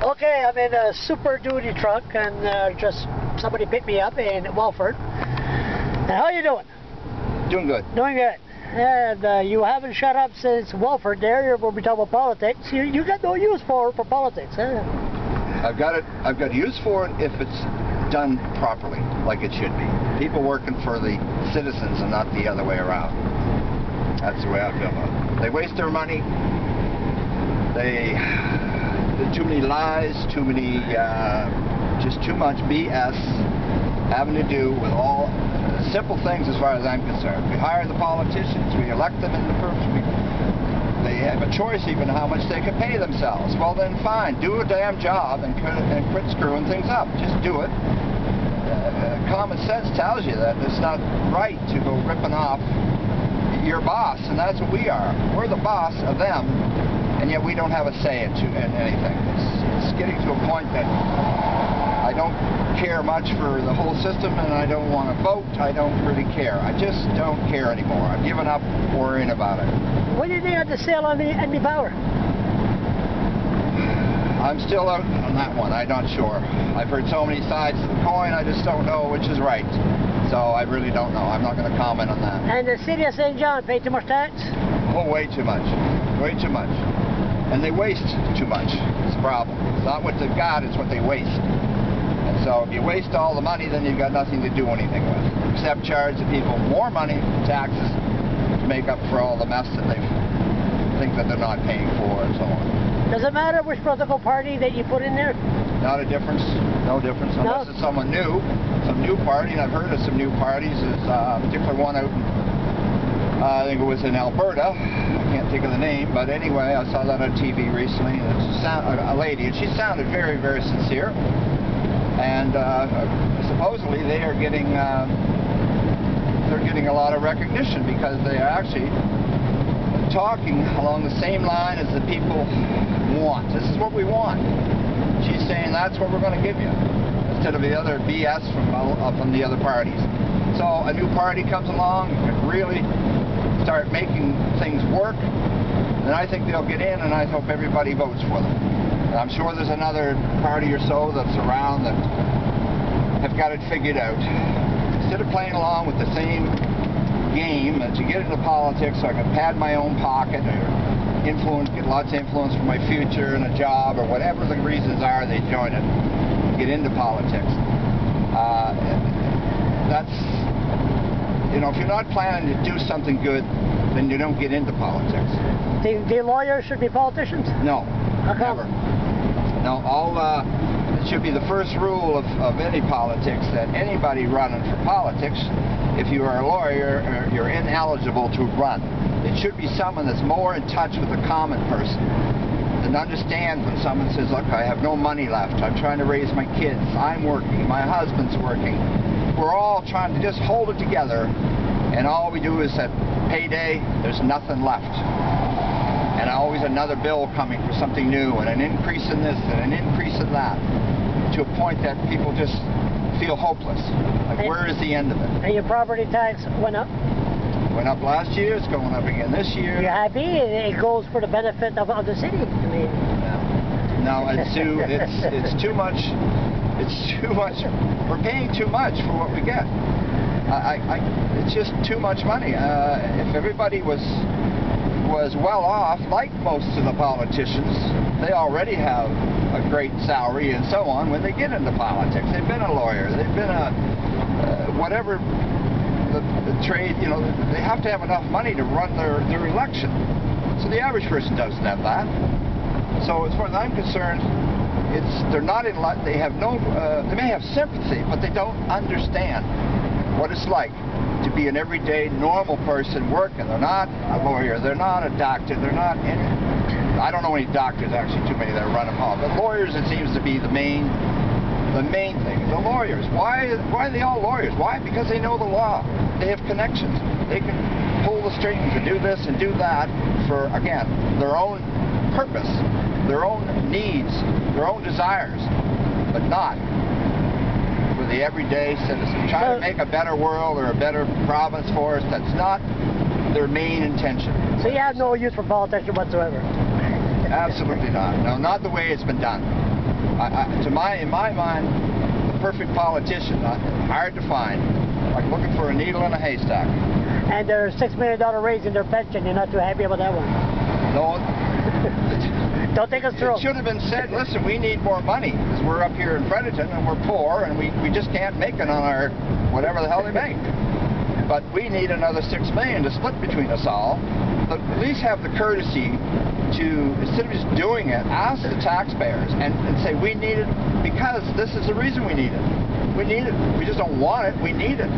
Okay, I'm in a Super Duty truck, and just somebody picked me up in Welford. And how you doing? Doing good. Doing good. And you haven't shut up since Welford there, where we talk about politics. You got no use for politics, huh? I've got use for it if it's done properly, like it should be. People working for the citizens and not the other way around. That's the way I feel about it. They waste their money. Too many lies, too many, just too much BS having to do with all simple things as far as I'm concerned. We hire the politicians, we elect them in the first week. They have a choice even how much they can pay themselves. Well then fine, do a damn job and quit screwing things up. Just do it. Common sense tells you that it's not right to go ripping off your boss, and that's what we are. We're the boss of them, and yet we don't have a say in anything. It's getting to a point that I don't care much for the whole system, and I don't want to vote. I don't really care. I just don't care anymore. I've given up worrying about it. What do you think of the sale on the power? I'm still out on that one. I'm not sure. I've heard so many sides of the coin, I just don't know which is right. So I really don't know. I'm not going to comment on that. And the city of St. John pay too much tax? Oh, way too much. Way too much. And they waste too much. It's a problem. It's not what they've got, it's what they waste. And so if you waste all the money, then you've got nothing to do anything with. Except charge the people more money, taxes, to make up for all the mess that they think that they're not paying for and so on. Does it matter which political party that you put in there? Not a difference. No difference. Unless it's someone new. Some new party, and I've heard of some new parties. There's a particular one out in, I think it was in Alberta. I can't think of the name, but anyway, I saw that on TV recently. And it's a lady, and she sounded very, very sincere. And supposedly they are getting a lot of recognition because they are actually talking along the same line as the people want. This is what we want. She's saying that's what we're going to give you, instead of the other BS from the other parties. So a new party comes along, and can really start making things work, and I think they'll get in, and I hope everybody votes for them. And I'm sure there's another party or so that's around that have got it figured out. Instead of playing along with the same game that you get into politics so I can pad my own pocket or get lots of influence for my future and a job or whatever the reasons are they join it, get into politics. That's, if you're not planning to do something good, then you don't get into politics. The lawyers should be politicians? No, never. No, it should be the first rule of any politics that anybody running for politics, if you are a lawyer, you're ineligible to run. It should be someone that's more in touch with the common person and understands when someone says, look, I have no money left, I'm trying to raise my kids, I'm working, my husband's working. We're all trying to just hold it together, and all we do is at payday, there's nothing left. And always another bill coming for something new, and an increase in this and an increase in that, to a point that people just feel hopeless. Like, where is the end of it? And your property tax went up? Went up last year, it's going up again this year. You're happy? It goes for the benefit of the city. I mean, no, it's too much. It's too much. We're paying too much for what we get. It's just too much money. If everybody was well off, like most of the politicians, they already have a great salary and so on when they get into politics. They've been a lawyer, they've been a whatever the trade, they have to have enough money to run their election. So the average person doesn't have that. So as far as I'm concerned, they're not in luck. They have no, they may have sympathy, but they don't understand what it's like to be an everyday normal person working. They're not a lawyer, they're not a doctor, they're not any, I don't know any doctors, actually, too many that run them all, but lawyers, it seems to be the main thing. The lawyers, why are they all lawyers? Why? Because they know the law. They have connections. They can pull the strings and do this and do that for, again, their own purpose, their own needs, their own desires, but not for the everyday citizen. Trying to make a better world or a better province for us, that's not their main intention. So you have no use for politics whatsoever? Absolutely not. No, not the way it's been done. In my mind, the perfect politician, hard to find. Like looking for a needle in a haystack. And their $6 million raise in their pension, you're not too happy about that one? No. Don't take us through. It should have been said, listen, we need more money because we're up here in Fredericton and we're poor and we just can't make it on our whatever the hell they make. But we need another $6 million to split between us all. But at least have the courtesy to, instead of just doing it, ask the taxpayers and say we need it because this is the reason we need it. We need it. We just don't want it. We need it.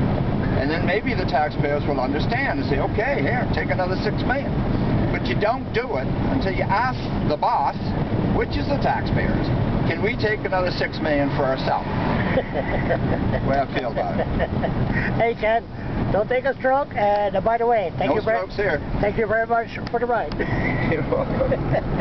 And then maybe the taxpayers will understand and say, okay, here, take another $6 million. But you don't do it until you ask the boss, which is the taxpayers, can we take another $6 million for ourselves? The way I feel about it. Hey, Ken, don't take a stroke. And by the way, thank you very much for the ride. You're welcome.